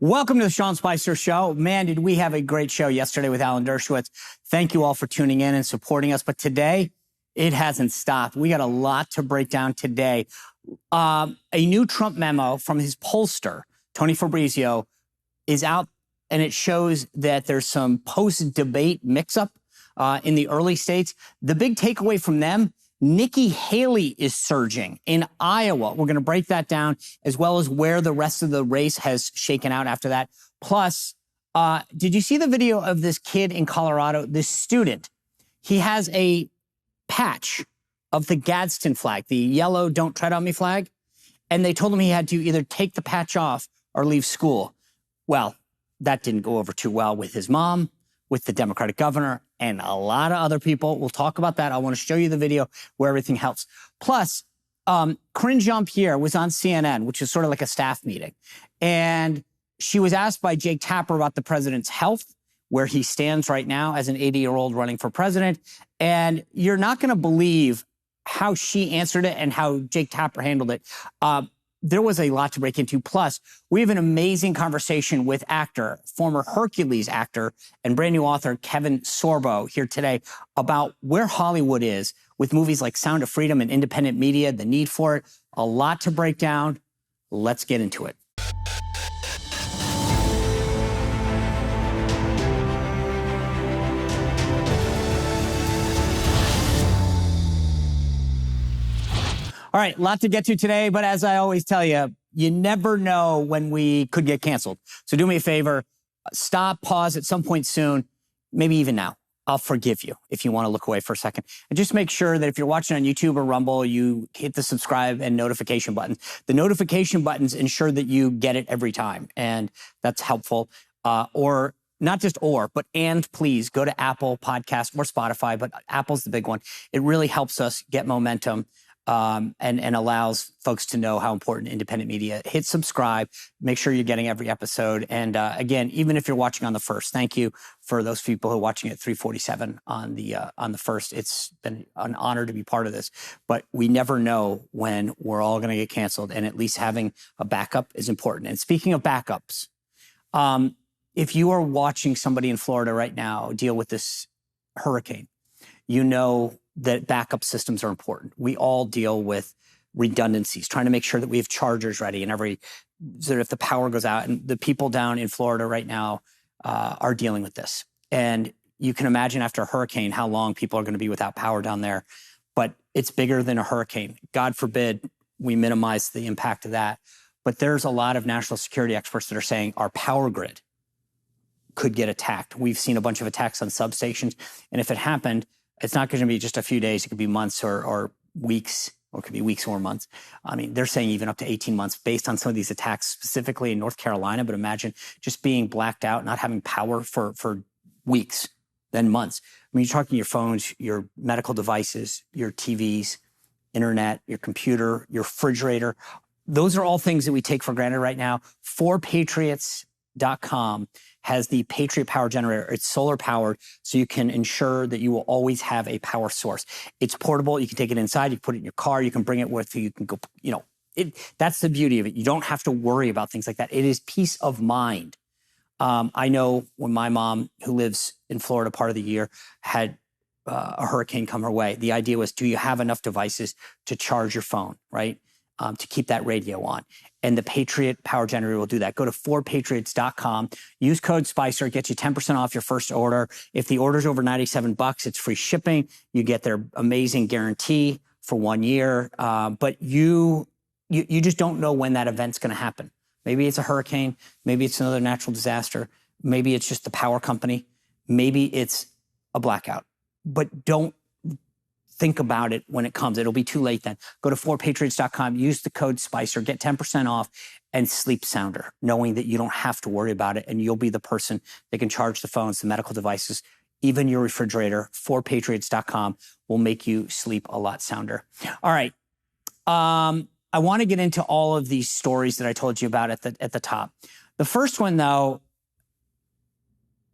Welcome to the Sean Spicer Show. Man, did we have a great show yesterday with Alan Dershowitz. Thank you all for tuning in and supporting us. But today, it hasn't stopped. We got a lot to break down today. A new Trump memo from his pollster, Tony Fabrizio, is out, and it shows that there's some post-debate mix-up in the early states. The big takeaway from them, Nikki Haley is surging in Iowa. We're going to break that down, as well as where the rest of the race has shaken out after that. Plus, did you see the video of this kid in Colorado, this student? He has a patch of the Gadsden flag, the yellow "Don't Tread on Me" flag. And they told him he had to either take the patch off or leave school. Well, that didn't go over too well with his mom, with the Democratic governor, and a lot of other people. We'll talk about that. I want to show you the video where everything helps. Plus, Corinne Jean-Pierre was on CNN, which is sort of like a staff meeting. And she was asked by Jake Tapper about the president's health, where he stands right now as an 80-year-old running for president. And you're not going to believe how she answered it and how Jake Tapper handled it. There was a lot to break into. Plus, we have an amazing conversation with actor, former Hercules actor, and brand new author Kevin Sorbo here today about where Hollywood is with movies like Sound of Freedom and independent media, the need for it. A lot to break down. Let's get into it. All right, a lot to get to today, but as I always tell you, you never know when we could get canceled. So do me a favor, stop, pause at some point soon, maybe even now. I'll forgive you if you want to look away for a second. And just make sure that if you're watching on YouTube or Rumble, you hit the subscribe and notification buttons. The notification buttons ensure that you get it every time, and that's helpful. Or not just and please go to Apple Podcasts or Spotify, but Apple's the big one. It really helps us get momentum. And allows folks to know how important independent media. Hit subscribe. Make sure you're getting every episode. And again, even if you're watching on the first, thank you for those people who are watching at 3:47 on the first. It's been an honor to be part of this. But we never know when we're all going to get canceled, and at least having a backup is important. And speaking of backups, if you are watching somebody in Florida right now deal with this hurricane, you know that backup systems are important. We all deal with redundancies, trying to make sure that we have chargers ready and so that if the power goes out, and the people down in Florida right now are dealing with this. And you can imagine after a hurricane how long people are going to be without power down there. But it's bigger than a hurricane. God forbid we minimize the impact of that. But there's a lot of national security experts that are saying our power grid could get attacked. We've seen a bunch of attacks on substations. And if it happened, it's not going to be just a few days. It could be months or weeks, or it could be weeks or months. I mean, they're saying even up to 18 months based on some of these attacks, specifically in North Carolina. But imagine just being blacked out, not having power for weeks, then months. I mean, you're talking your phones, your medical devices, your TVs, internet, your computer, your refrigerator. Those are all things that we take for granted right now. 4patriots.com has the Patriot Power Generator. It's solar powered, so you can ensure that you will always have a power source. It's portable. You can take it inside. You can put it in your car. You can bring it with you. You can go, that's the beauty of it. You don't have to worry about things like that. It is peace of mind. I know when my mom, who lives in Florida part of the year, had a hurricane come her way, the idea was, do you have enough devices to charge your phone, right? To keep that radio on. And the Patriot Power Generator will do that. Go to 4patriots.com. Use code SPICER. It gets you 10% off your first order. If the order's over $97, it's free shipping. You get their amazing guarantee for 1 year. But you just don't know when that event's going to happen. Maybe it's a hurricane. Maybe it's another natural disaster. Maybe it's just the power company. Maybe it's a blackout. But don't think about it when it comes. It'll be too late then. Go to 4patriots.com, use the code SPICER, get 10% off, and sleep sounder, knowing that you don't have to worry about it, and you'll be the person that can charge the phones, the medical devices, even your refrigerator. 4patriots.com will make you sleep a lot sounder. All right. I want to get into all of these stories that I told you about at the top. The first one, though,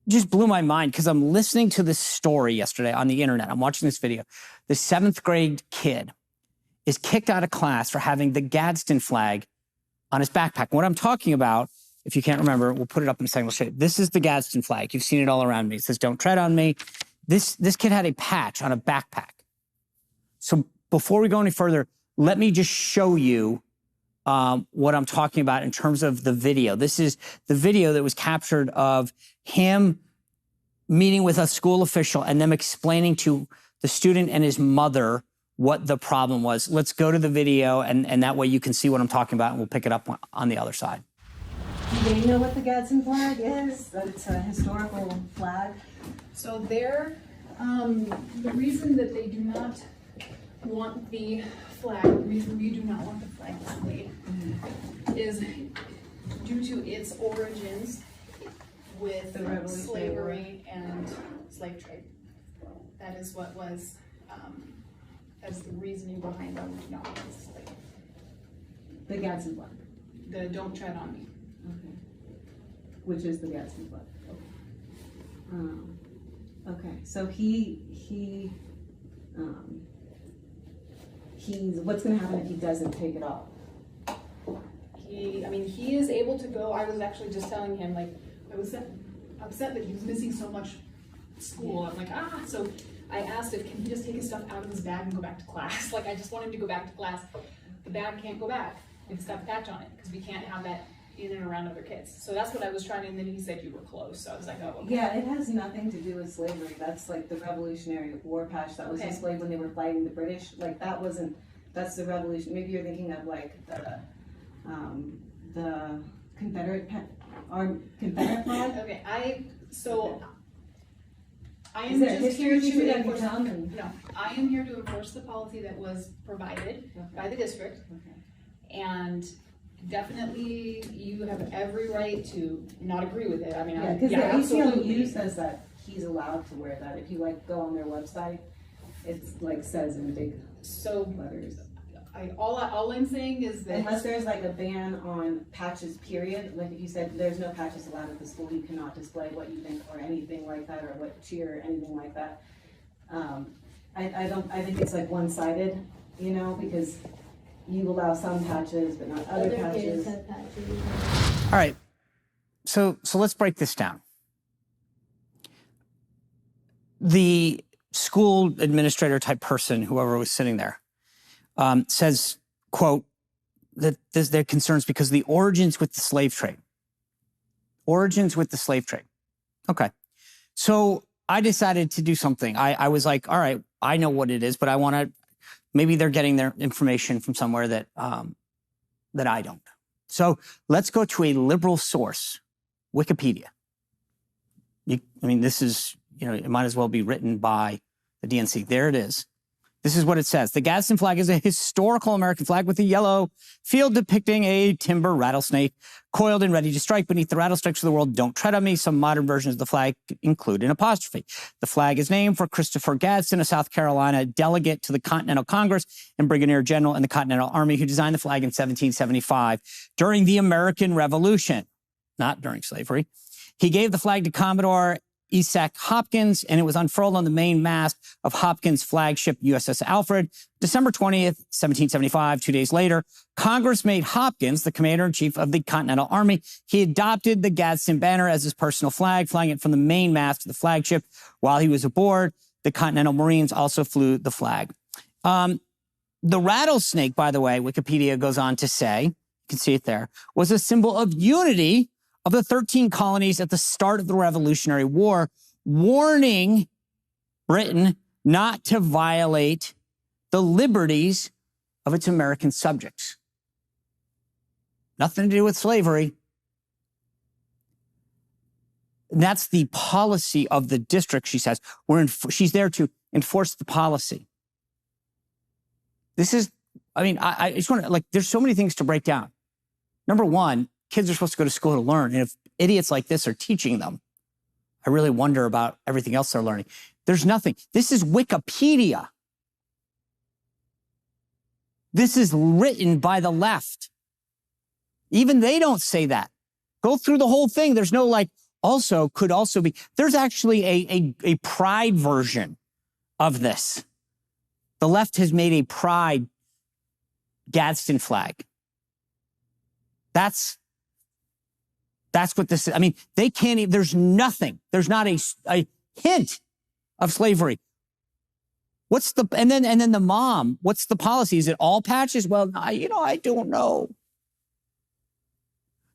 just blew my mind because I'm listening to this story yesterday on the internet. I'm watching this video. The 7th grade kid is kicked out of class for having the Gadsden flag on his backpack. What I'm talking about if you can't remember, we'll put it up in a second. We'll show you. This is the Gadsden flag. You've seen it all around me. It says, "Don't tread on me." This kid had a patch on a backpack. So before we go any further, let me just show you what I'm talking about in terms of the video. This is the video that was captured of him meeting with a school official and them explaining to the student and his mother what the problem was. Let's go to the video, and that way you can see what I'm talking about, and we'll pick it up on the other side. Do they know what the Gadsden flag is? That it's a historical flag? So the reason that they do not want the flag, the reason we do not want the flag displayed is due to its origins with slavery and slave trade. That is what was, that is the reasoning behind why we do not want it displayed. The Gadsden flag? The "Don't tread on me." Okay. Which is the Gadsden flag? Okay. Okay, so he's, what's gonna happen if he doesn't take it off? He is able to go. I was actually just telling him, like, I was upset that he was missing so much school. I'm like, so I asked if, can he just take his stuff out of his bag and go back to class? Like, I just want him to go back to class. The bag can't go back. It's got the patch on it, because we can't have that in and around other kids. So that's what I was trying to, and then he said you were close. So I was like, oh, okay. Yeah, it has nothing to do with slavery. That's like the Revolutionary War patch that was displayed when they were fighting the British. Like that's the Revolution. Maybe you're thinking of like the Confederate flag. Okay, I am Is just here to enforce. No, I am here to enforce the policy that was provided by the district, and definitely you have every right to not agree with it. I mean, because the absolutely. ACLU says that he's allowed to wear that. If you like go on their website, it's like says in big letters. All I'm saying is that unless there's like a ban on patches, period. Like if you said there's no patches allowed at the school, you cannot display what you think or anything like that, or what cheer or anything like that. I think it's like one-sided, because you allow some patches but not other patches. All right, so let's break this down. The school administrator type person, whoever was sitting there, says, quote, that their concerns because of the origins with the slave trade. Origins with the slave trade. Okay. So I decided to do something. I was like, all right, I know what it is, but I want to, maybe they're getting their information from somewhere that I don't. So let's go to a liberal source, Wikipedia. This is, it might as well be written by the DNC. There it is. This is what it says. The Gadsden flag is a historical American flag with a yellow field depicting a timber rattlesnake coiled and ready to strike. Beneath the rattlesnakes of the world, "Don't tread on me." Some modern versions of the flag include an apostrophe. The flag is named for Christopher Gadsden, a South Carolina delegate to the Continental Congress and brigadier general in the Continental Army who designed the flag in 1775 during the American Revolution, not during slavery. He gave the flag to Commodore Isaac Hopkins, and it was unfurled on the main mast of Hopkins' flagship USS Alfred, December 20th, 1775. 2 days later, Congress made Hopkins the commander-in-chief of the Continental Army. He adopted the Gadsden banner as his personal flag, flying it from the main mast of the flagship. While he was aboard, the Continental Marines also flew the flag. The rattlesnake, by the way, Wikipedia goes on to say, you can see it there, was a symbol of unity of the 13 colonies at the start of the Revolutionary War, warning Britain not to violate the liberties of its American subjects. Nothing to do with slavery. And that's the policy of the district, she says. She's there to enforce the policy. This is, I just want to, there's so many things to break down. Number one, kids are supposed to go to school to learn. And if idiots like this are teaching them, I really wonder about everything else they're learning. There's nothing. This is Wikipedia. This is written by the left. Even they don't say that. Go through the whole thing. There's no also, could also be. There's actually a pride version of this. The left has made a pride Gadsden flag. That's That's what this is. I mean, they can't even, there's nothing. There's not a hint of slavery. And then the mom, what's the policy? Is it all patches? Well, I don't know.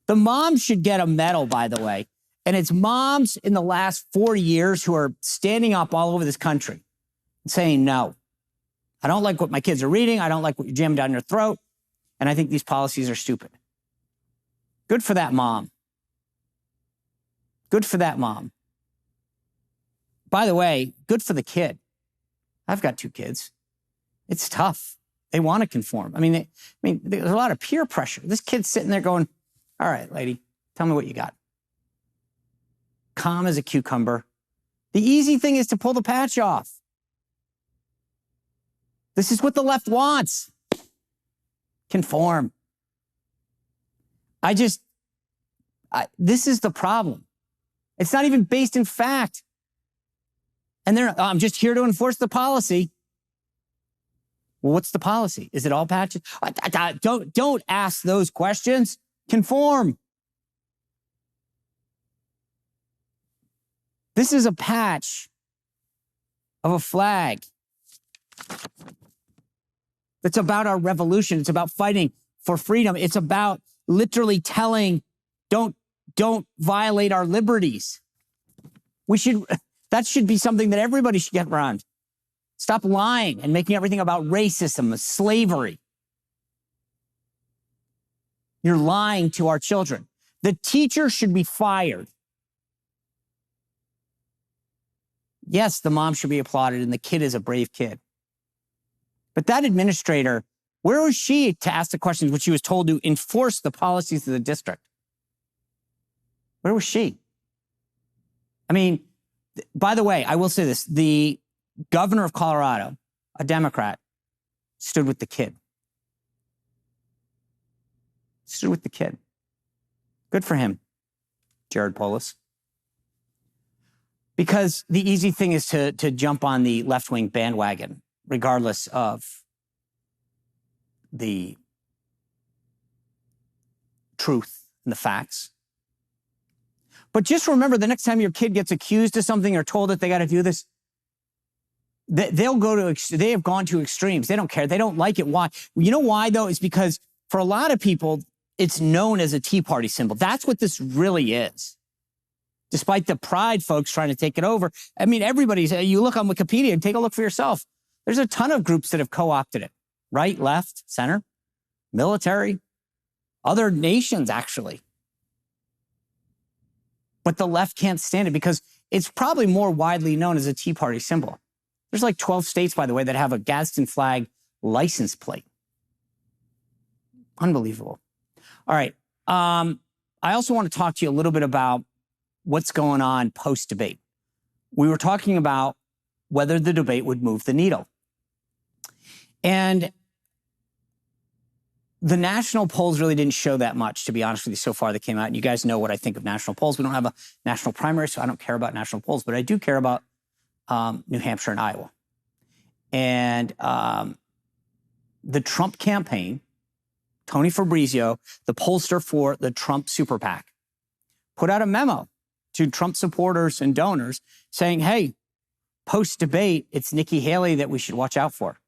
The mom should get a medal, by the way. And it's moms in the last 4 years who are standing up all over this country and saying, no, I don't like what my kids are reading. I don't like what you're jamming down your throat. And I think these policies are stupid. Good for that mom. Good for that mom. By the way, good for the kid. I've got 2 kids. It's tough. They want to conform. I mean, there's a lot of peer pressure. This kid's sitting there going, all right, lady, tell me what you got. Calm as a cucumber. The easy thing is to pull the patch off. This is what the left wants. Conform. This is the problem. It's not even based in fact. And I'm just here to enforce the policy. Well, what's the policy? Is it all patches? Don't ask those questions. Conform. This is a patch of a flag. It's about our revolution. It's about fighting for freedom. It's about literally telling, don't violate our liberties. That should be something that everybody should get around. Stop lying and making everything about racism, slavery. You're lying to our children. The teacher should be fired. Yes, the mom should be applauded and the kid is a brave kid. But that administrator, where was she to ask the questions when she was told to enforce the policies of the district? Where was she? I mean, by the way, I will say this. The governor of Colorado, a Democrat, stood with the kid. Stood with the kid. Good for him, Jared Polis. Because the easy thing is to jump on the left-wing bandwagon, regardless of the truth and the facts. But just remember, the next time your kid gets accused of something or told that they got to do this, they have gone to extremes. They don't care. They don't like it. Why? You know why, though? It's because for a lot of people, it's known as a Tea Party symbol. That's what this really is. Despite the pride folks trying to take it over. I mean, you look on Wikipedia and take a look for yourself. There's a ton of groups that have co-opted it. Right, left, center, military, other nations, actually. But the left can't stand it because it's probably more widely known as a Tea Party symbol. There's like 12 states, by the way, that have a Gadsden flag license plate. Unbelievable. All right. I also want to talk to you a little bit about what's going on post-debate. We were talking about whether the debate would move the needle. And the national polls really didn't show that much, to be honest with you, so far that came out. And you guys know what I think of national polls. We don't have a national primary, so I don't care about national polls. But I do care about New Hampshire and Iowa. And the Trump campaign, Tony Fabrizio, the pollster for the Trump Super PAC, put out a memo to Trump supporters and donors saying, hey, post-debate, it's Nikki Haley that we should watch out for,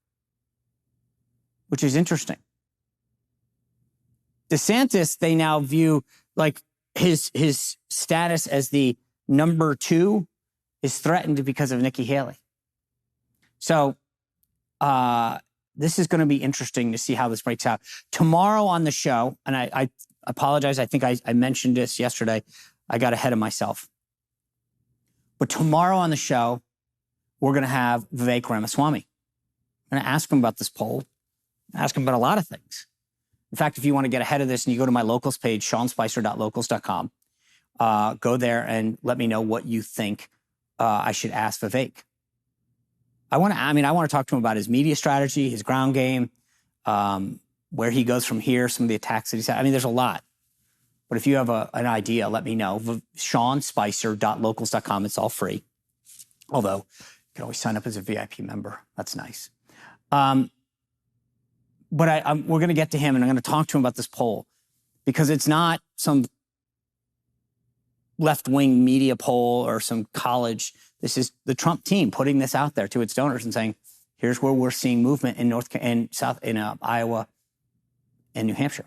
which is interesting. DeSantis, they now view like his status as the number 2 is threatened because of Nikki Haley. So this is going to be interesting to see how this breaks out. Tomorrow on the show, and I apologize, I think I mentioned this yesterday. I got ahead of myself. But tomorrow on the show, we're going to have Vivek Ramaswamy. I'm going to ask him about this poll, ask him about a lot of things. In fact, if you want to get ahead of this and you go to my locals page, seanspicer.locals.com, go there and let me know what you think I should ask Vivek. I want to talk to him about his media strategy, his ground game, where he goes from here, some of the attacks that he's had. I mean, there's a lot. But if you have an idea, let me know. seanspicer.locals.com. It's all free. Although you can always sign up as a VIP member. That's nice. But we're going to get to him and I'm going to talk to him about this poll because it's not some left-wing media poll or some college. This is the Trump team putting this out there to its donors and saying, here's where we're seeing movement in Iowa and New Hampshire.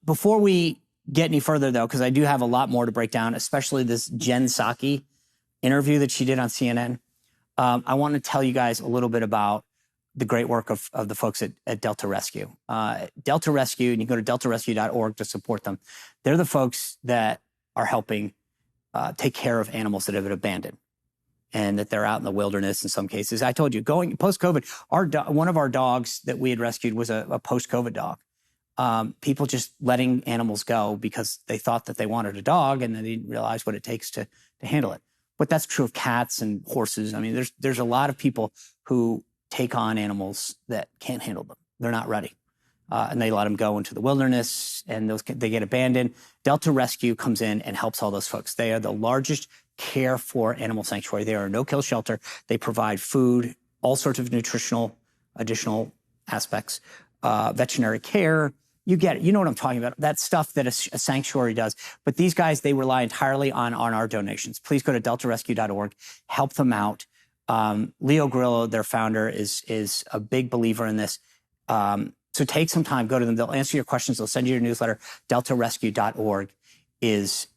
Before we get any further, though, because I do have a lot more to break down, especially this Jen Psaki interview that she did on CNN, I want to tell you guys a little bit about the great work of the folks at Delta Rescue. Delta Rescue, and you can go to deltarescue.org to support them. They're the folks that are helping take care of animals that have been abandoned and that they're out in the wilderness in some cases. I told you, going post-COVID, one of our dogs that we had rescued was a post-COVID dog. People just letting animals go because they thought that they wanted a dog and then they didn't realize what it takes to handle it. But that's true of cats and horses. I mean, there's a lot of people who take on animals that can't handle them. They're not ready. And they let them go into the wilderness and they get abandoned. Delta Rescue comes in and helps all those folks. They are the largest care for animal sanctuary. They are a no-kill shelter. They provide food, all sorts of nutritional, additional aspects, veterinary care. You get it. You know what I'm talking about. That stuff that a sanctuary does. But these guys, they rely entirely on our donations. Please go to deltarescue.org. Help them out. Leo Grillo, their founder, is a big believer in this. So take some time. Go to them. They'll answer your questions. They'll send you your newsletter. deltarescue.org is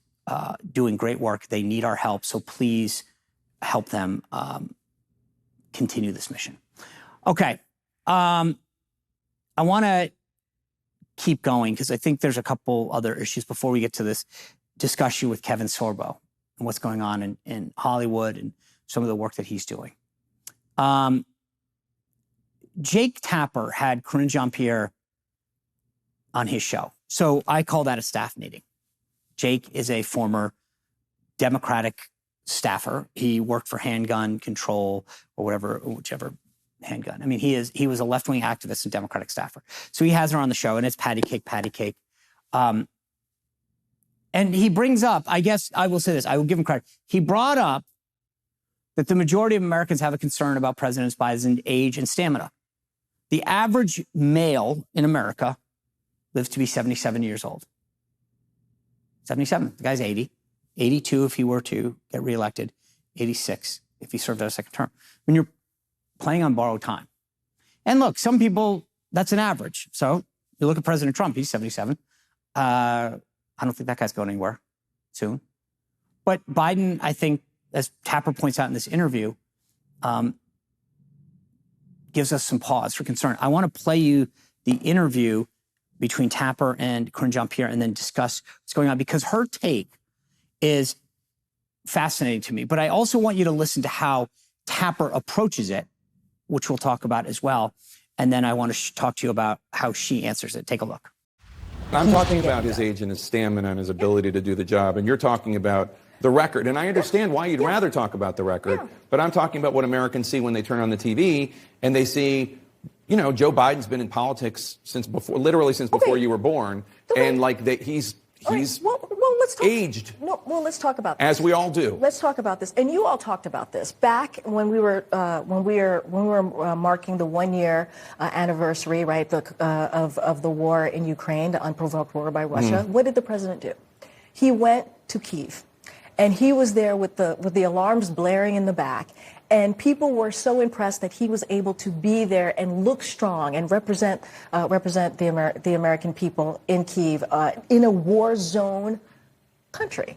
doing great work. They need our help. So please help them continue this mission. Okay. I want to keep going because I think there's a couple other issues before we get to this discussion with Kevin Sorbo and what's going on in Hollywood and some of the work that he's doing. Jake Tapper had Corinne Jean-Pierre on his show. So I call that a staff meeting. Jake is a former Democratic staffer. He worked for Handgun Control or whichever handgun. I mean, he was a left-wing activist and Democratic staffer. So he has her on the show, and it's patty cake. And he brings up, I guess I will say this, I will give him credit. He brought up that the majority of Americans have a concern about President Biden's age and stamina. The average male in America lives to be 77 years old. 77. The guy's 80. 82 if he were to get reelected. 86 if he served out a second term. When you're playing on borrowed time. And look, some people, that's an average. So you look at President Trump, he's 77. I don't think that guy's going anywhere soon. But Biden, I think, as Tapper points out in this interview, gives us some pause for concern. I want to play you the interview between Tapper and Corinne Jean-Pierre and then discuss what's going on because her take is fascinating to me. But I also want you to listen to how Tapper approaches it, which we'll talk about as well. And then I want to talk to you about how she answers it. Take a look. I'm talking about his age and his stamina and his ability to do the job. And you're talking about the record. And I understand why you'd rather talk about the record. But I'm talking about what Americans see when they turn on the TV and they see, you know, Joe Biden's been in politics since before, literally since before you were born. And like he's aged. Let's talk about this. As we all do. Let's talk about this. And you all talked about this back when we were marking the 1 year anniversary, right, of the war in Ukraine, the unprovoked war by Russia. What did the president do? He went to Kyiv, and he was there with the alarms blaring in the back. And people were so impressed that he was able to be there and look strong and represent the American people in Kyiv in a war zone country.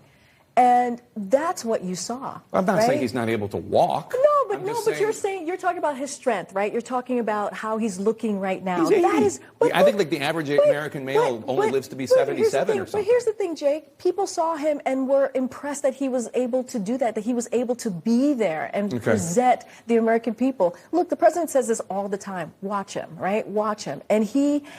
And that's what you saw. I'm not right? saying he's not able to walk. But you're talking about his strength, right? You're talking about how he's looking right now. He's 80. I think like the average American male only lives to be 77 or something. But here's the thing, Jake. People saw him and were impressed that he was able to do that he was able to be there and present the American people. Look, the president says this all the time. Watch him, right? Watch him. And They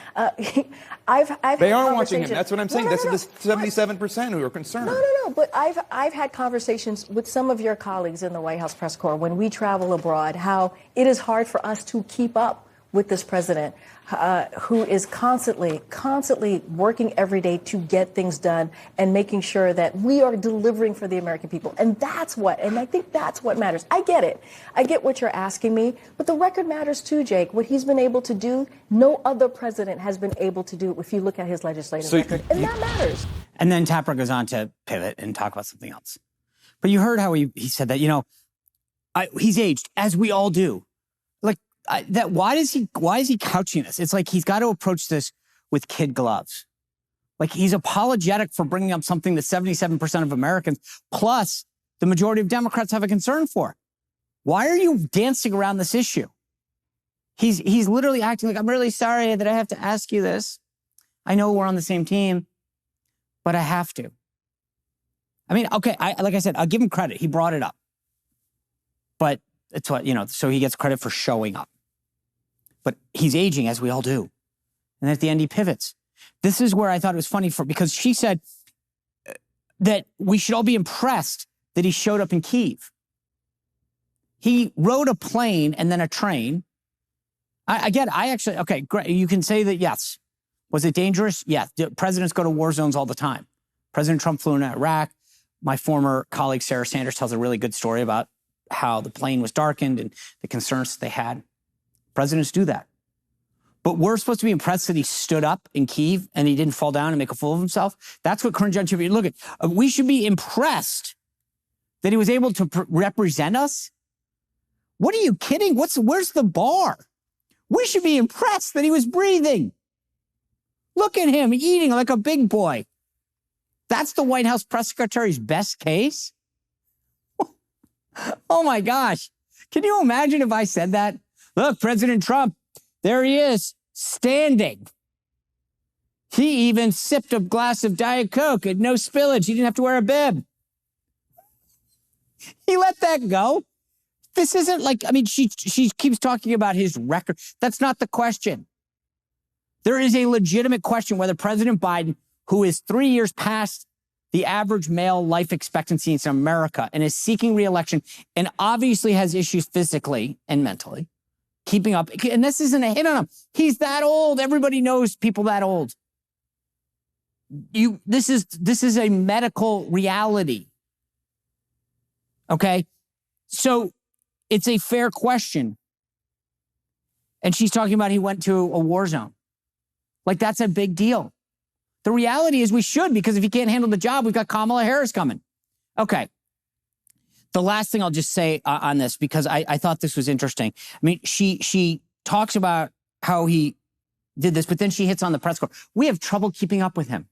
are watching him. That's what I'm saying. That's the 77% who are concerned. No. But I've had conversations with some of your colleagues in the White House press corps when we travel abroad, how it is hard for us to keep up with this president who is constantly working every day to get things done and making sure that we are delivering for the American people. And I think that's what matters. I get it. I get what you're asking me, but the record matters too, Jake. What he's been able to do, no other president has been able to do if you look at his legislative record, and that matters. And then Tapper goes on to pivot and talk about something else. But you heard how he said that, he's aged, as we all do. Why is he couching this? It's like he's got to approach this with kid gloves. Like he's apologetic for bringing up something that 77% of Americans, plus the majority of Democrats, have a concern for. Why are you dancing around this issue? He's literally acting like, I'm really sorry that I have to ask you this. I know we're on the same team, but I have to. I mean, okay, like I said, I'll give him credit. He brought it up. But it's what, so he gets credit for showing up. But he's aging, as we all do. And at the end, he pivots. This is where I thought it was funny because she said that we should all be impressed that he showed up in Kyiv. He rode a plane and then a train. Okay, great. You can say that, yes. Was it dangerous? Yes. Presidents go to war zones all the time. President Trump flew into Iraq. My former colleague, Sarah Sanders, tells a really good story about how the plane was darkened and the concerns that they had. Presidents do that. But we're supposed to be impressed that he stood up in Kyiv and he didn't fall down and make a fool of himself. That's what cringe on TV. Look at. We should be impressed that he was able to represent us. What are you kidding? Where's the bar? We should be impressed that he was breathing. Look at him eating like a big boy. That's the White House press secretary's best case? Oh my gosh. Can you imagine if I said that? Look, President Trump, there he is, standing. He even sipped a glass of Diet Coke and no spillage. He didn't have to wear a bib. He let that go. This isn't like, she keeps talking about his record. That's not the question. There is a legitimate question whether President Biden, who is 3 years past the average male life expectancy in America and is seeking re-election and obviously has issues physically and mentally, keeping up. And this isn't a hit on him. He's that old. Everybody knows people that old. This is a medical reality. Okay? So it's a fair question. And she's talking about he went to a war zone. Like, that's a big deal. The reality is we should, because if he can't handle the job, we've got Kamala Harris coming. Okay. The last thing I'll just say on this, because I thought this was interesting. She talks about how he did this, but then she hits on the press corps. We have trouble keeping up with him.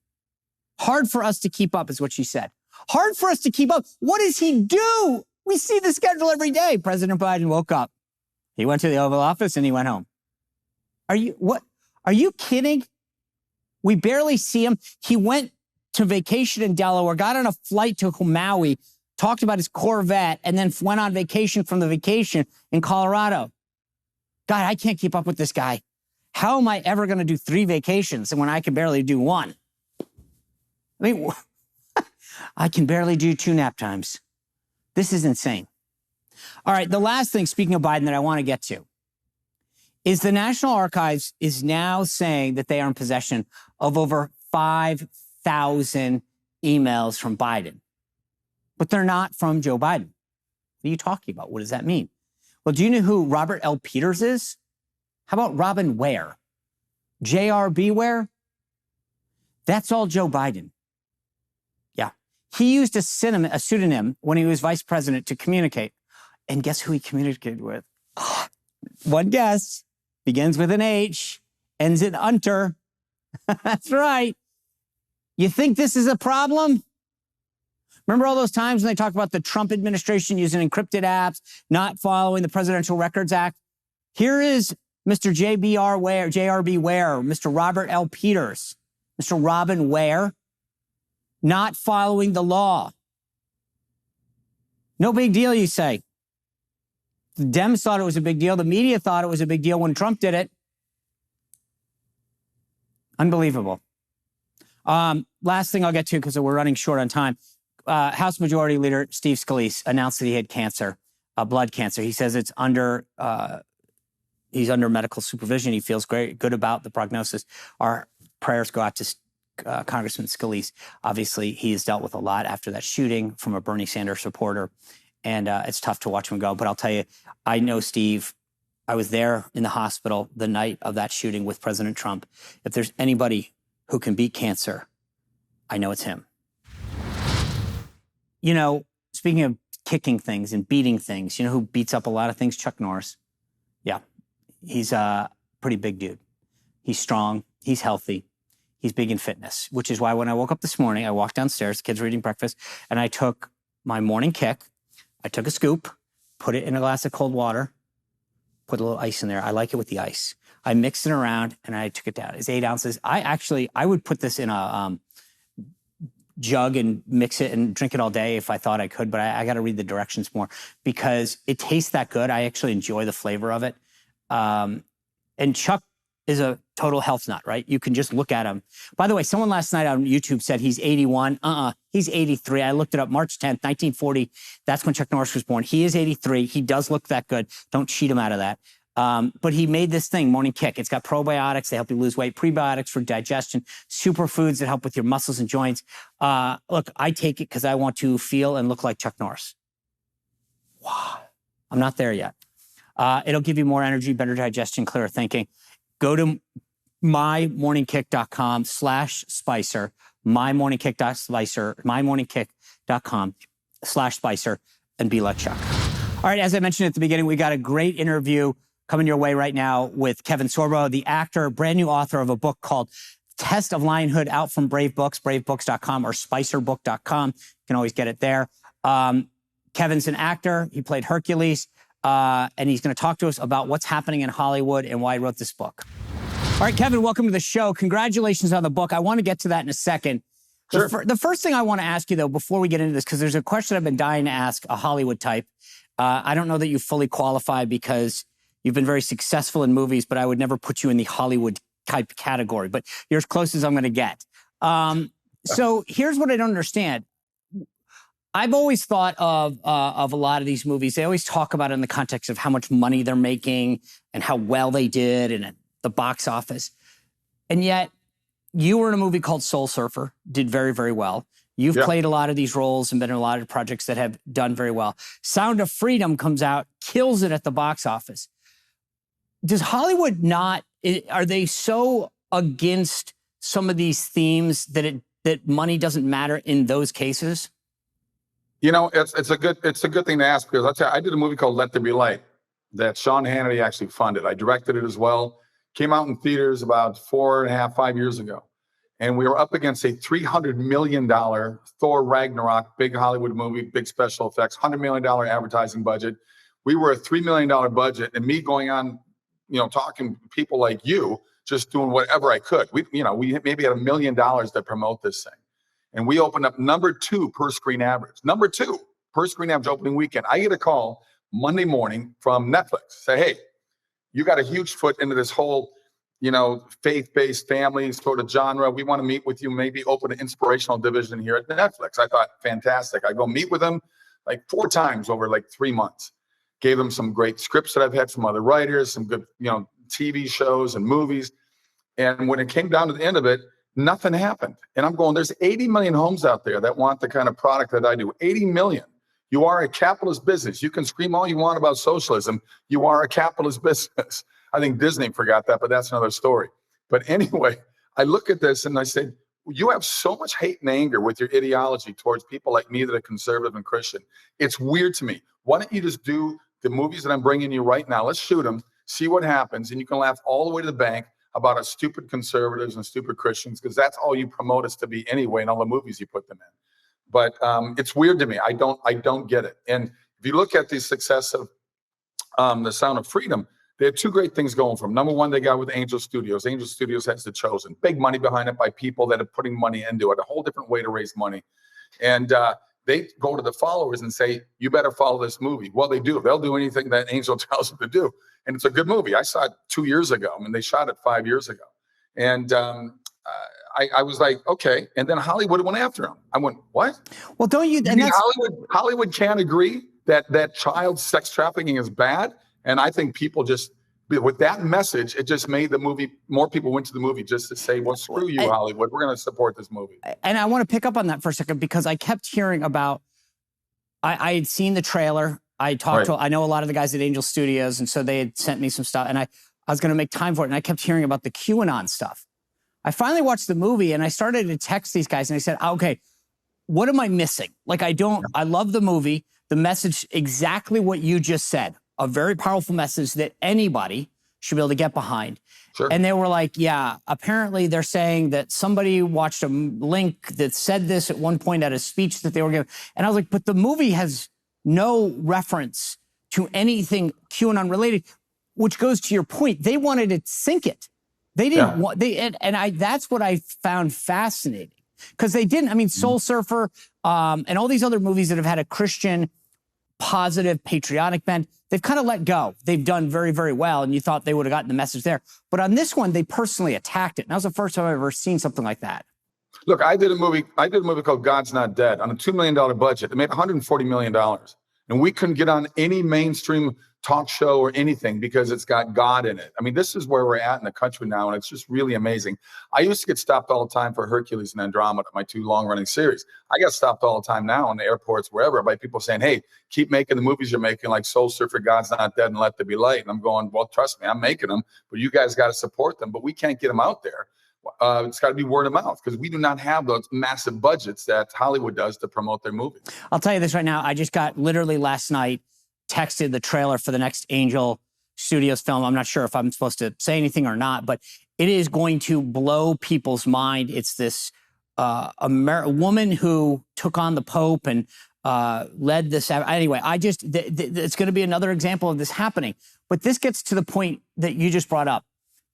Hard for us to keep up is what she said. Hard for us to keep up. What does he do? We see the schedule every day. President Biden woke up. He went to the Oval Office and he went home. Are you kidding? We barely see him. He went to vacation in Delaware, got on a flight to Maui, talked about his Corvette, and then went on vacation from the vacation in Colorado. God, I can't keep up with this guy. How am I ever going to do 3 vacations when I can barely do 1? I can barely do 2 nap times. This is insane. All right, the last thing, speaking of Biden, that I want to get to is the National Archives is now saying that they are in possession of over 5,000 emails from Biden. But they're not from Joe Biden. What are you talking about? What does that mean? Well, do you know who Robert L. Peters is? How about Robin Ware? J.R.B. Ware? That's all Joe Biden. Yeah. He used a pseudonym when he was vice president to communicate. And guess who he communicated with? One guess. Begins with an H, ends in Hunter. That's right. You think this is a problem? Remember all those times when they talk about the Trump administration using encrypted apps, not following the Presidential Records Act? Here is Mr. J.R.B. Ware, Mr. Robert L. Peters, Mr. Robin Ware, not following the law. No big deal, you say. The Dems thought it was a big deal. The media thought it was a big deal when Trump did it. Unbelievable. Last thing I'll get to, because we're running short on time. House Majority Leader Steve Scalise announced that he had cancer, blood cancer. He says it's under he's under medical supervision. He feels good about the prognosis. Our prayers go out to Congressman Scalise. Obviously, he has dealt with a lot after that shooting from a Bernie Sanders supporter, and it's tough to watch him go. But I'll tell you, I know Steve. I was there in the hospital the night of that shooting with President Trump. If there's anybody who can beat cancer, I know it's him. You know, speaking of kicking things and beating things, you know who beats up a lot of things? Chuck Norris. Yeah, he's a pretty big dude. He's strong. He's healthy. He's big in fitness, which is why when I woke up this morning, I walked downstairs, the kids were eating breakfast, and I took my morning kick. I took a scoop, put it in a glass of cold water, put a little ice in there. I like it with the ice. I mixed it around and I took it down. It's 8 ounces. I would put this in a jug and mix it and drink it all day if I thought I could, but I got to read the directions more because it tastes that good. I actually enjoy the flavor of it. And Chuck is a total health nut, right? You can just look at him. By the way, someone last night on YouTube said he's 81. He's 83. I looked it up, March 10th, 1940. That's when Chuck Norris was born. He is 83. He does look that good. Don't cheat him out of that. But he made this thing, Morning Kick. It's got probiotics. They help you lose weight, prebiotics for digestion, superfoods that help with your muscles and joints. Look, I take it because I want to feel and look like Chuck Norris. Wow. I'm not there yet. It'll give you more energy, better digestion, clearer thinking. Go to mymorningkick.com/Spicer, mymorningkick.com/Spicer, and be like Chuck. All right, as I mentioned at the beginning, we got a great interview coming your way right now with Kevin Sorbo, the actor, brand new author of a book called Test of Lionhood, out from Brave Books, bravebooks.com or spicerbook.com. You can always get it there. Kevin's an actor. He played Hercules. And he's going to talk to us about what's happening in Hollywood and why he wrote this book. All right, Kevin, welcome to the show. Congratulations on the book. I want to get to that in a second. Sure. The first thing I want to ask you, though, before we get into this, because there's a question I've been dying to ask a Hollywood type. I don't know that you fully qualify because you've been very successful in movies, but I would never put you in the Hollywood type category. But you're as close as I'm going to get. So here's what I don't understand. I've always thought of a lot of these movies. They always talk about it in the context of how much money they're making and how well they did and at the box office. And yet, you were in a movie called Soul Surfer, did very, very well. You've played a lot of these roles and been in a lot of projects that have done very well. Sound of Freedom comes out, kills it at the box office. Does Hollywood not, are they so against some of these themes that money doesn't matter in those cases? You know, it's a good thing to ask because I'll tell you, I did a movie called Let There Be Light that Sean Hannity actually funded. I directed it as well. Came out in theaters about 4.5, 5 years ago. And we were up against a $300 million Thor Ragnarok, big Hollywood movie, big special effects, $100 million advertising budget. We were a $3 million budget, and me going on, talking to people like you, just doing whatever I could. We maybe had $1 million to promote this thing. And we opened up number 2 per screen average. Number 2 per screen average opening weekend. I get a call Monday morning from Netflix. Say, hey, you got a huge foot into this whole, faith-based family sort of genre. We want to meet with you, maybe open an inspirational division here at Netflix. I thought, fantastic. I go meet with them like 4 times over like 3 months. Gave them some great scripts that I've had from other writers, some good, TV shows and movies. And when it came down to the end of it, nothing happened. And I'm going, there's 80 million homes out there that want the kind of product that I do. 80 million. You are a capitalist business. You can scream all you want about socialism. You are a capitalist business. I think Disney forgot that, but that's another story. But anyway, I look at this and I say, you have so much hate and anger with your ideology towards people like me that are conservative and Christian. It's weird to me. Why don't you just do the movies that I'm bringing you right now? Let's shoot them, see what happens, and you can laugh all the way to the bank about us stupid conservatives and stupid Christians, because that's all you promote us to be anyway in all the movies you put them in. But it's weird to me. I don't get it. And if you look at the success of The Sound of Freedom, they had 2 great things going for them. Number 1, they got with Angel Studios. Angel Studios has The Chosen. Big money behind it by people that are putting money into it, a whole different way to raise money. And they go to the followers and say, you better follow this movie. Well, they do. They'll do anything that Angel tells them to do. And it's a good movie. I saw it 2 years ago. I mean, they shot it 5 years ago. And I was like, okay. And then Hollywood went after him. I went, what? Well, don't you? And that's, Hollywood can't agree that child sex trafficking is bad. And I think people just But with that message, it just made the movie, more people went to the movie just to say, well, screw you, Hollywood. We're going to support this movie. And I want to pick up on that for a second, because I kept hearing about, I had seen the trailer. I talked to, I know a lot of the guys at Angel Studios, and so they had sent me some stuff, and I was going to make time for it, and I kept hearing about the QAnon stuff. I finally watched the movie, and I started to text these guys, and I said, okay, what am I missing? Like, I love the movie, the message, exactly what you just said. A very powerful message that anybody should be able to get behind. Sure. And they were like, yeah, apparently they're saying that somebody watched a link that said this at one point at a speech that they were giving. And I was like, but the movie has no reference to anything QAnon related, which goes to your point. They wanted to sink it. They didn't want, that's what I found fascinating. Because they didn't, I mean, Soul Surfer and all these other movies that have had a Christian, positive, patriotic bent, they've kind of let go. They've done very, very well, and you thought they would have gotten the message there. But on this one, they personally attacked it. And that was the first time I've ever seen something like that. Look, I did a movie called God's Not Dead on a $2 million budget. It made $140 million. And we couldn't get on any mainstream talk show or anything because it's got God in it. I mean, this is where we're at in the country now, and it's just really amazing. I used to get stopped all the time for Hercules and Andromeda, my two long-running series. I get stopped all the time now in the airports, wherever, by people saying, hey, keep making the movies you're making, like Soul Surfer, God's Not Dead, and Let There Be Light. And I'm going, well, trust me, I'm making them, but you guys got to support them. But we can't get them out there. It's got to be word of mouth, because we do not have those massive budgets that Hollywood does to promote their movies. I'll tell you this right now. I just got literally last night texted the trailer for the next Angel Studios film. I'm not sure if I'm supposed to say anything or not, but it is going to blow people's mind. It's this woman who took on the Pope and led this. Anyway, it's going to be another example of this happening. But this gets to the point that you just brought up.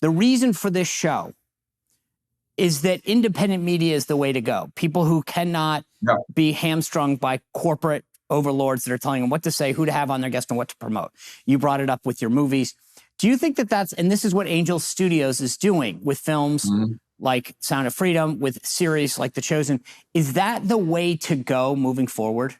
The reason for this show is that independent media is the way to go. People who cannot be hamstrung by corporate overlords that are telling them what to say, who to have on their guest, and what to promote. You brought it up with your movies. Do you think that that's, and this is what Angel Studios is doing with films like Sound of Freedom, with series like The Chosen, is that the way to go moving forward?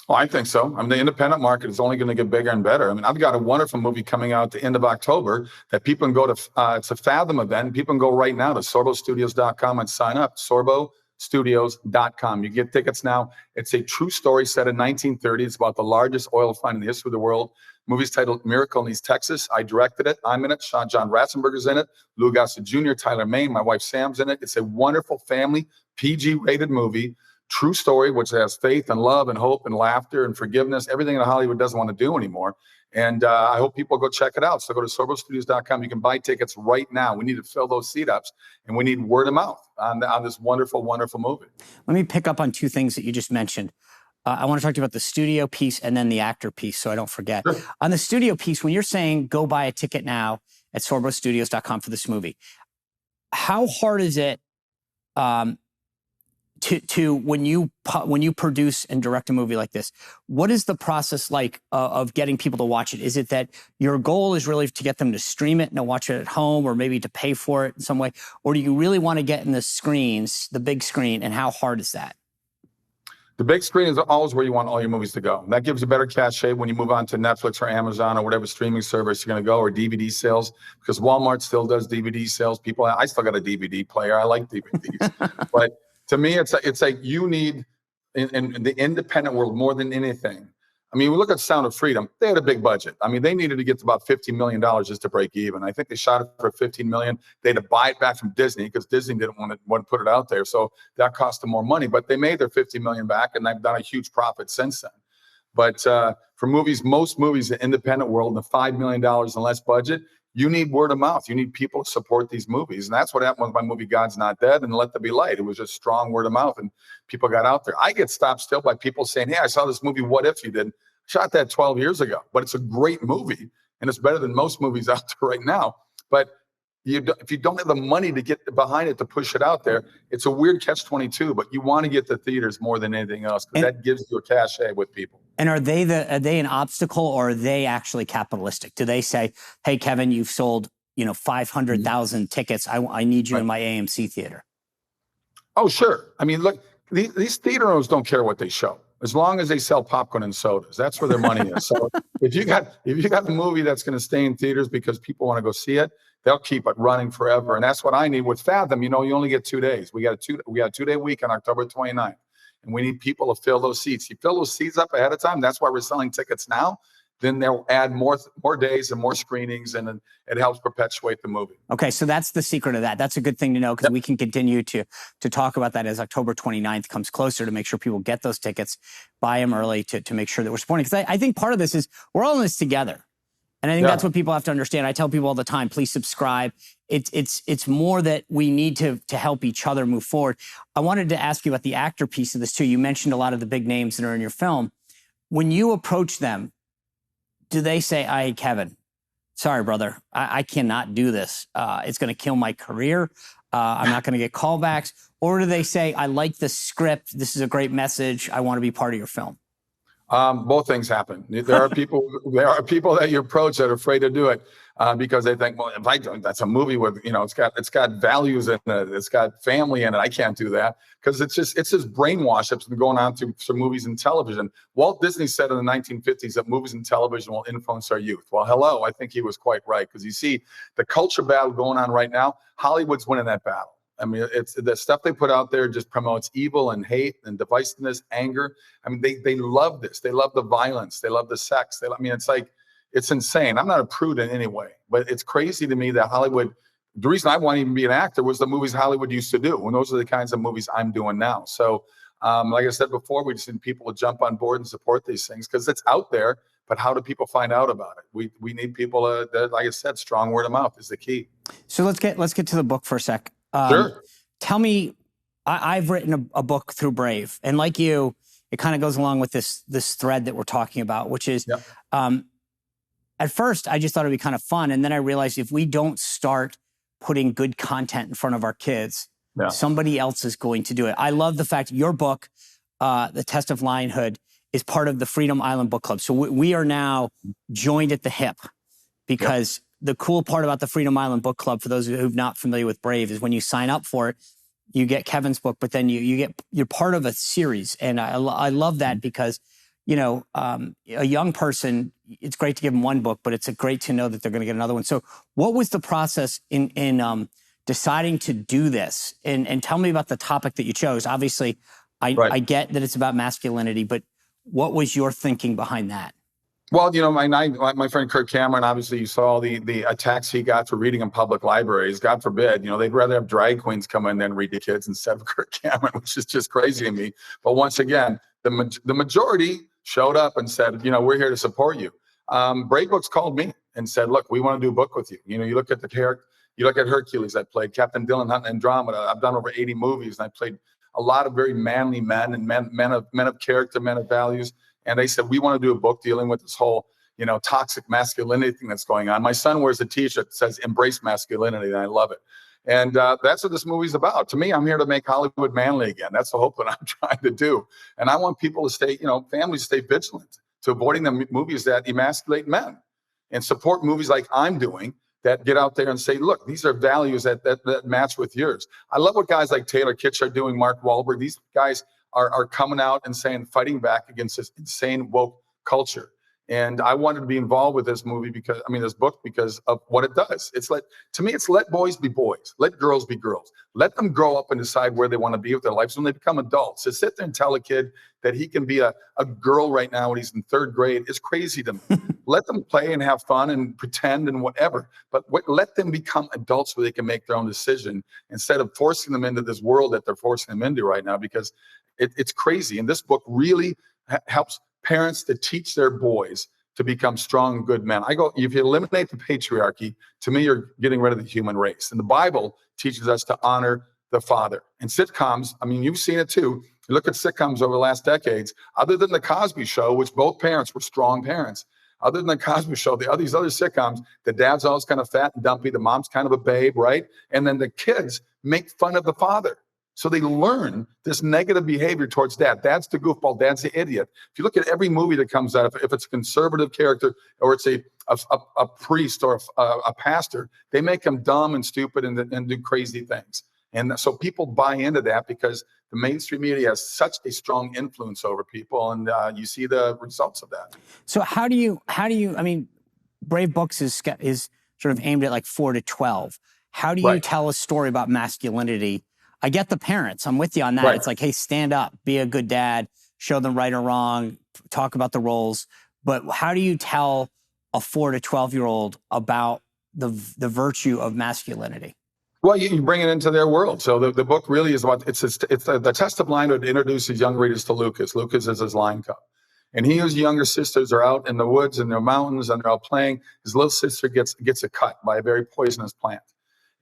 Well, I think so. I mean, the independent market is only going to get bigger and better. I mean, I've got a wonderful movie coming out at the end of October that people can go to. It's a Fathom event. People can go right now to sorbostudios.com and sign up. sorbostudios.com. You get tickets now. It's a true story set in 1930. It's about the largest oil find in the history of the world. Movie's titled Miracle in East Texas. I directed it. I'm in it. John Ratzenberger's in it. Lou Gossett Jr., Tyler Main, my wife Sam's in it. It's a wonderful family, PG-rated movie. True story, which has faith and love and hope and laughter and forgiveness, everything that Hollywood doesn't want to do anymore. And I hope people go check it out. So go to sorbostudios.com. You can buy tickets right now. We need to fill those seat ups, and we need word of mouth on this wonderful, wonderful movie. Let me pick up on two things that you just mentioned. I want to talk to you about the studio piece and then the actor piece, so I don't forget. Sure. On the studio piece, when you're saying go buy a ticket now at sorbostudios.com for this movie, how hard is it to when you produce and direct a movie like this, what is the process like of getting people to watch it? Is it that your goal is really to get them to stream it and watch it at home, or maybe to pay for it in some way? Or do you really want to get in the screens, the big screen, and how hard is that? The big screen is always where you want all your movies to go. That gives you better cachet when you move on to Netflix or Amazon or whatever streaming service you're going to go, or DVD sales, because Walmart still does DVD sales. I still got a DVD player. I like DVDs. But to me, it's like you need, in the independent world more than anything. I mean, we look at Sound of Freedom. They had a big budget. I mean, they needed to get to about $50 million just to break even. I think they shot it for $15 million. They had to buy it back from Disney because Disney didn't want to put it out there. So that cost them more money. But they made their $50 million back, and they've done a huge profit since then. But for movies, most movies in the independent world, in the $5 million and less budget, you need word of mouth. You need people to support these movies. And that's what happened with my movie, God's Not Dead, and Let There Be Light. It was just strong word of mouth, and people got out there. I get stopped still by people saying, hey, I saw this movie, What If You Did? Shot that 12 years ago, but it's a great movie, and it's better than most movies out there right now. But if you don't have the money to get behind it to push it out there, it's a weird catch-22, but you want to get to theaters more than anything else, because that gives you a cachet with people. And are they an obstacle, or are they actually capitalistic? Do they say, hey, Kevin, you've sold 500,000 tickets. I need you in my AMC theater? Oh, sure. I mean, look, these theater owners don't care what they show. as long as they sell popcorn and sodas. That's where their money is. So if you got a movie that's going to stay in theaters because people want to go see it, they'll keep it running forever. And that's what I need with Fathom. You know, you only get 2 days. We got a 2-day week on October 29th. And we need people to fill those seats. You fill those seats up ahead of time. That's why we're selling tickets now. Then they'll add more days and more screenings, and it helps perpetuate the movie. Okay, so that's the secret of that. That's a good thing to know, because we can continue to talk about that as October 29th comes closer, to make sure people get those tickets, buy them early, to make sure that we're supporting. Because I think part of this is we're all in this together. And I think that's what people have to understand. I tell people all the time, please subscribe. It's more that we need to help each other move forward. I wanted to ask you about the actor piece of this too. You mentioned a lot of the big names that are in your film. When you approach them, do they say, "Hey, Kevin, sorry, brother, I cannot do this. It's going to kill my career. I'm not going to get callbacks"? Or do they say, "I like the script. This is a great message. I want to be part of your film"? Both things happen. There are people that you approach that are afraid to do it because they think, well, if I do, that's a movie with, you know, it's got values in it, it's got family in it. I can't do that, because it's just brainwash that's been going on through movies and television. Walt Disney said in the 1950s that movies and television will influence our youth. Well, hello, I think he was quite right, because you see the culture battle going on right now. Hollywood's winning that battle. I mean, it's the stuff they put out there just promotes evil and hate and divisiveness, anger. I mean, they love this. They love the violence. They love the sex. I mean, it's like, it's insane. I'm not a prude in any way, but it's crazy to me that Hollywood, the reason I want to even be an actor was the movies Hollywood used to do. And those are the kinds of movies I'm doing now. So like I said before, we just need people to jump on board and support these things, because it's out there. But how do people find out about it? We need people that, like I said, strong word of mouth is the key. So let's get to the book for a sec. Sure. Tell me, I've written a book through Brave, and like you, it kind of goes along with this thread that we're talking about, which is, at first I just thought it'd be kind of fun, and then I realized if we don't start putting good content in front of our kids, somebody else is going to do it. I love the fact your book, The Test of Lionhood, is part of the Freedom Island Book Club. So we are now joined at the hip, because the cool part about the Freedom Island Book Club, for those who've not familiar with Brave, is when you sign up for it, you get Kevin's book, but then you're part of a series. And I love that, because, you know, a young person, it's great to give them one book, but it's great to know that they're going to get another one. So what was the process in deciding to do this? And tell me about the topic that you chose. Obviously, I get that it's about masculinity, but what was your thinking behind that? Well, you know, my friend Kirk Cameron, obviously you saw the attacks he got for reading in public libraries. God forbid, you know, they'd rather have drag queens come in than read to kids instead of Kirk Cameron, which is just crazy to me. But once again, the majority showed up and said, you know, we're here to support you. Brave Books called me and said, look, we want to do a book with you. You know, you look at the character, you look at Hercules. I played Captain Dylan Hunt in Andromeda. I've done over 80 movies, and I played a lot of very manly men and men of character, men of values. And they said, we want to do a book dealing with this whole, you know, toxic masculinity thing that's going on. My son wears a t-shirt that says embrace masculinity, and I love it. And that's what this movie's about. To me, I'm here to make Hollywood manly again. That's the hope that I'm trying to do. And I want people to stay, you know, families to stay vigilant to avoiding the movies that emasculate men, and support movies like I'm doing that get out there and say, look, these are values that match with yours. I love what guys like Taylor Kitsch are doing, Mark Wahlberg. These guys are coming out and saying, fighting back against this insane woke culture. And I wanted to be involved with this book because of what it does. To me, it's let boys be boys, let girls be girls, let them grow up and decide where they want to be with their lives when they become adults. To sit there and tell a kid that he can be a girl right now when he's in 3rd grade is crazy to me. Let them play and have fun and pretend and whatever, but let them become adults where they can make their own decision, instead of forcing them into this world that they're forcing them into right now, because it's crazy. And this book really helps parents to teach their boys to become strong, good men. I go, if you eliminate the patriarchy, to me, you're getting rid of the human race. And the Bible teaches us to honor the father. And sitcoms, I mean, you've seen it too. You look at sitcoms over the last decades, other than the Cosby Show, which both parents were strong parents. Other than the Cosby Show, these other sitcoms, the dad's always kind of fat and dumpy, the mom's kind of a babe, right? And then the kids make fun of the father. So they learn this negative behavior towards dad. Dad's the goofball. Dad's the idiot. If you look at every movie that comes out, if it's a conservative character or it's a priest or a pastor, they make them dumb and stupid and do crazy things. And so people buy into that because the mainstream media has such a strong influence over people, and you see the results of that. So how do you, I mean, Brave Books is sort of aimed at like 4 to 12. How do you Right. tell a story about masculinity? I get the parents. I'm with you on that. Right. It's like, hey, stand up, be a good dad, show them right or wrong, talk about the roles. But how do you tell a 4 to 12-year-old about the virtue of masculinity? Well, you bring it into their world. So the book really is about, it's the test of linehood introduces young readers to Lucas. Lucas is his line cub. And he and his younger sisters are out in the woods and the mountains, and they're out playing. His little sister gets a cut by a very poisonous plant.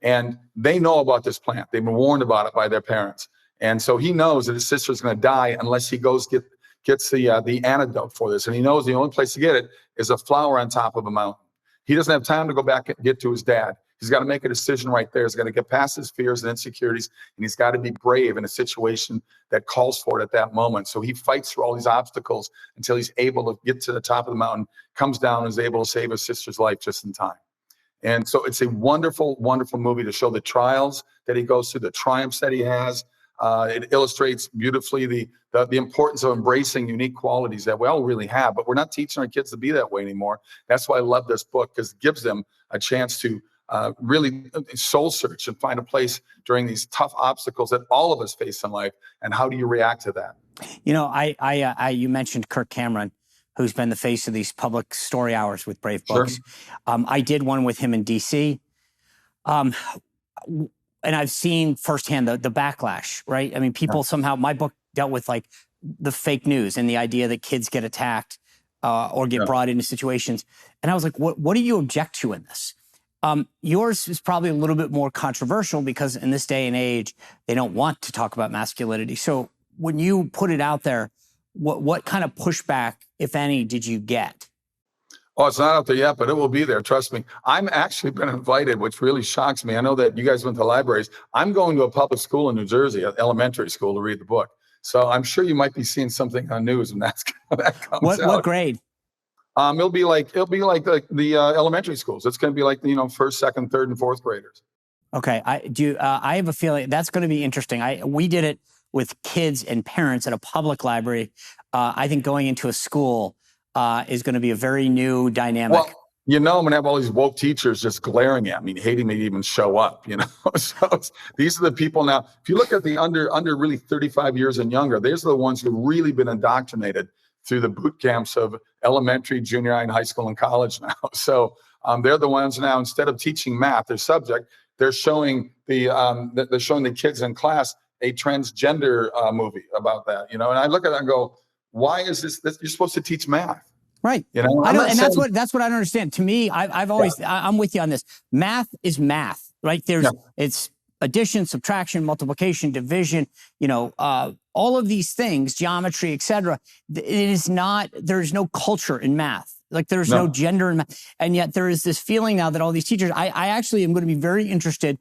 And they know about this plant. They've been warned about it by their parents. And so he knows that his sister's going to die unless he gets the antidote for this. And he knows the only place to get it is a flower on top of a mountain. He doesn't have time to go back and get to his dad. He's got to make a decision right there. He's got to get past his fears and insecurities, and he's got to be brave in a situation that calls for it at that moment. So he fights through all these obstacles until he's able to get to the top of the mountain, comes down, and is able to save his sister's life just in time. And so it's a wonderful, wonderful movie to show the trials that he goes through, the triumphs that he has. It illustrates beautifully the importance of embracing unique qualities that we all really have, but we're not teaching our kids to be that way anymore. That's why I love this book, because it gives them a chance to really soul search and find a place during these tough obstacles that all of us face in life. And how do you react to that? You know, you mentioned Kirk Cameron, who's been the face of these public story hours with Brave Books. Sure. I did one with him in DC. And I've seen firsthand the backlash, right? I mean, people somehow, my book dealt with like the fake news and the idea that kids get attacked or get brought into situations. And I was like, what do you object to in this? Yours is probably a little bit more controversial because in this day and age, they don't want to talk about masculinity. So when you put it out there, what kind of pushback, if any, did you get? Oh, it's not out there yet, but it will be there. Trust me. I'm actually been invited, which really shocks me. I know that you guys went to libraries. I'm going to a public school in New Jersey, an elementary school, to read the book. So I'm sure you might be seeing something on news when that comes out. What grade? It'll be like the elementary schools. It's going to be like, first, second, third, and fourth graders. Okay. I have a feeling that's going to be interesting. We did it with kids and parents at a public library. I think going into a school is going to be a very new dynamic. Well, I'm going to have all these woke teachers just glaring at me, hating me to even show up, So these are the people now. If you look at the under really 35 years and younger, these are the ones who've really been indoctrinated through the boot camps of elementary, junior high, and high school and college now. So they're the ones now, instead of teaching math, their subject, they're showing the kids in class a transgender movie about that, And I look at it and go, why is this? You're supposed to teach math, right? That's what I don't understand. To me, I've always I'm with you on this. Math is math, right? It's addition, subtraction, multiplication, division. All of these things, geometry, etc. It is not. There's no culture in math. Like there's no gender in math, and yet there is this feeling now that all these teachers. I actually am going to be very interested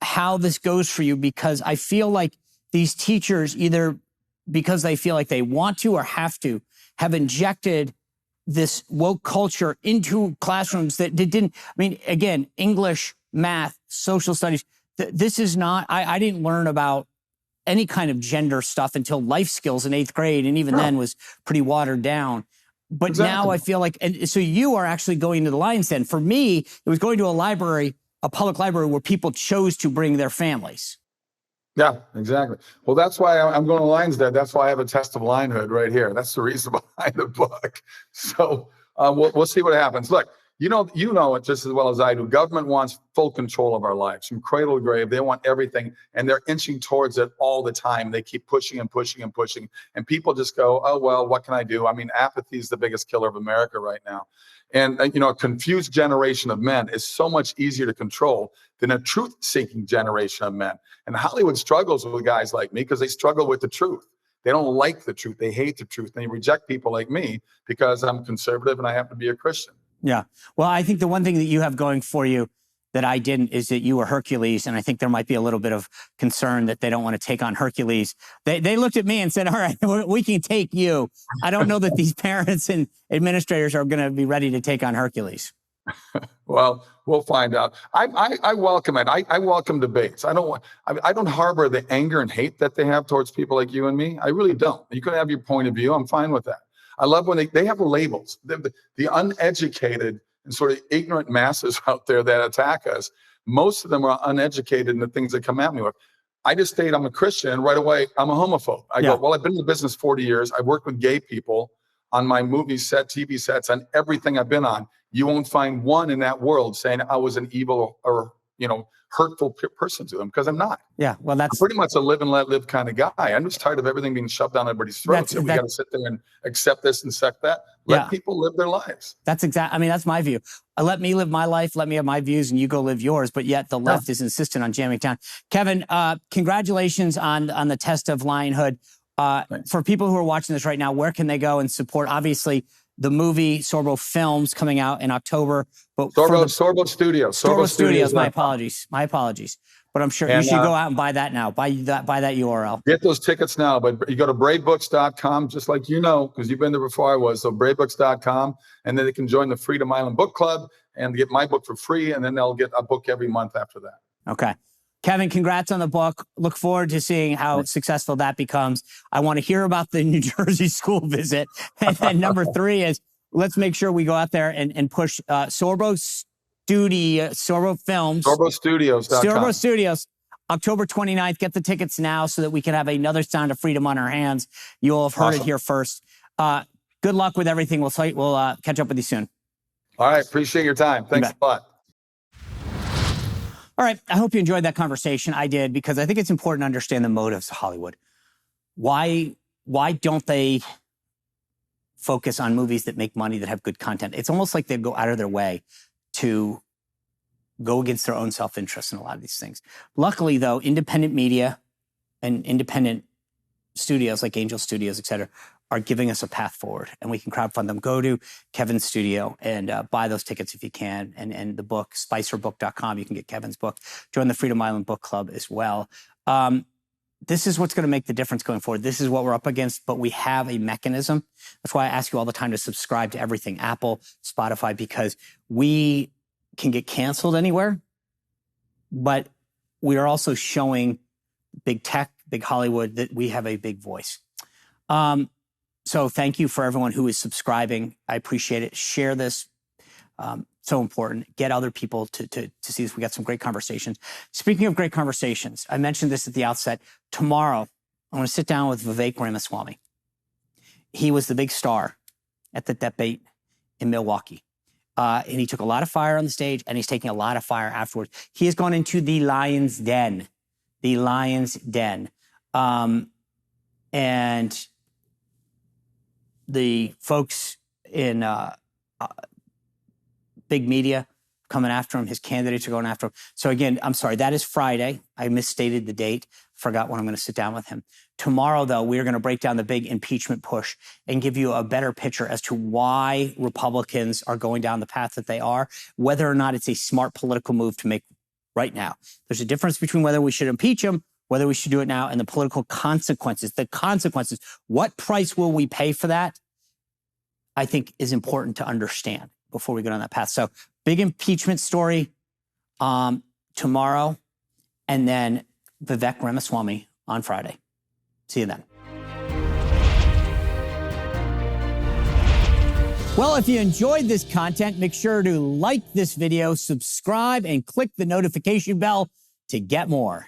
how this goes for you, because I feel like these teachers, either because they feel like they want to or have injected this woke culture into classrooms that didn't. I mean, again, English, math, social studies. This is not. I didn't learn about any kind of gender stuff until life skills in 8th grade, and even then was pretty watered down. But now I feel like, and so you are actually going to the lion's den. For me, it was going to a public library where people chose to bring their families. Yeah, exactly. Well, that's why I'm going to Lions Den. That's why I have a test of linehood right here. That's the reason behind the book. So we'll see what happens. Look, you know it just as well as I do. Government wants full control of our lives from cradle to grave. They want everything, and they're inching towards it all the time. They keep pushing and pushing and pushing, and people just go, "Oh well, what can I do?" I mean, apathy is the biggest killer of America right now. And a confused generation of men is so much easier to control than a truth-seeking generation of men. And Hollywood struggles with guys like me because they struggle with the truth. They don't like the truth. They hate the truth. They reject people like me because I'm conservative and I happen to be a Christian. Yeah. Well, I think the one thing that you have going for you that I didn't is that you were Hercules. And I think there might be a little bit of concern that they don't want to take on Hercules. They looked at me and said, all right, we can take you. I don't know that these parents and administrators are going to be ready to take on Hercules. Well, we'll find out. I welcome it. I welcome debates. I don't harbor the anger and hate that they have towards people like you and me. I really don't. You can have your point of view. I'm fine with that. I love when they have labels. The uneducated and sort of ignorant masses out there that attack us, most of them are uneducated in the things they come at me with. I just state I'm a Christian, and right away, I'm a homophobe. I go, well, I've been in the business 40 years. I've worked with gay people on my movie set, TV sets, on everything I've been on. You won't find one in that world saying I was an evil or hurtful person to them, because I'm not. Yeah, well, I'm pretty much a live and let live kind of guy. I'm just tired of everything being shoved down everybody's throats. So we got to sit there and accept this and accept that. Let people live their lives. That's I mean, that's my view. Let me live my life. Let me have my views, and you go live yours. But yet the left is insistent on jamming down. Kevin, congratulations on the test of lionhood. For people who are watching this right now, where can they go and support? Obviously, the movie Sorbo Films coming out in October. But Sorbo Studios. Sorbo Studios. My apologies. But I'm sure you should go out and buy that now. Buy that URL. Get those tickets now. But you go to bravebooks.com, just like because you've been there before I was. So bravebooks.com, and then they can join the Freedom Island Book Club and get my book for free, and then they'll get a book every month after that. Okay. Kevin, congrats on the book. Look forward to seeing how successful that becomes. I want to hear about the New Jersey school visit. And then number 3 is, let's make sure we go out there and push Sorbo Films. Sorbo Studios.com. Sorbo Studios, October 29th. Get the tickets now so that we can have another Sound of Freedom on our hands. You'll have heard it here first. Good luck with everything. We'll catch up with you soon. All right. Appreciate your time. Thanks a lot. All right. I hope you enjoyed that conversation. I did, because I think it's important to understand the motives of Hollywood. Why don't they focus on movies that make money, that have good content? It's almost like they go out of their way to go against their own self-interest in a lot of these things. Luckily, though, independent media and independent studios like Angel Studios, et cetera, are giving us a path forward, and we can crowdfund them. Go to Kevin's studio and buy those tickets if you can. And the book, spicerbook.com, you can get Kevin's book. Join the Freedom Island Book Club as well. This is what's going to make the difference going forward. This is what we're up against, but we have a mechanism. That's why I ask you all the time to subscribe to everything, Apple, Spotify, because we can get canceled anywhere, but we are also showing big tech, big Hollywood, that we have a big voice. So thank you for everyone who is subscribing. I appreciate it. Share this. So important. Get other people to see this. We got some great conversations. Speaking of great conversations, I mentioned this at the outset. Tomorrow, I want to sit down with Vivek Ramaswamy. He was the big star at the debate in Milwaukee. And he took a lot of fire on the stage, and he's taking a lot of fire afterwards. He has gone into the lion's den. The lion's den. And the folks in big media coming after him. His candidates are going after him. So again, I'm sorry, that is Friday. I misstated the date. Forgot when I'm going to sit down with him. Tomorrow, though, we're going to break down the big impeachment push and give you a better picture as to why Republicans are going down the path that they are, whether or not it's a smart political move to make right now. There's a difference between whether we should impeach him, whether we should do it now, and the political consequences. The consequences, what price will we pay for that, I think is important to understand before we go down that path. So big impeachment story tomorrow, and then Vivek Ramaswamy on Friday. See you then. Well, if you enjoyed this content, make sure to like this video, subscribe, and click the notification bell to get more.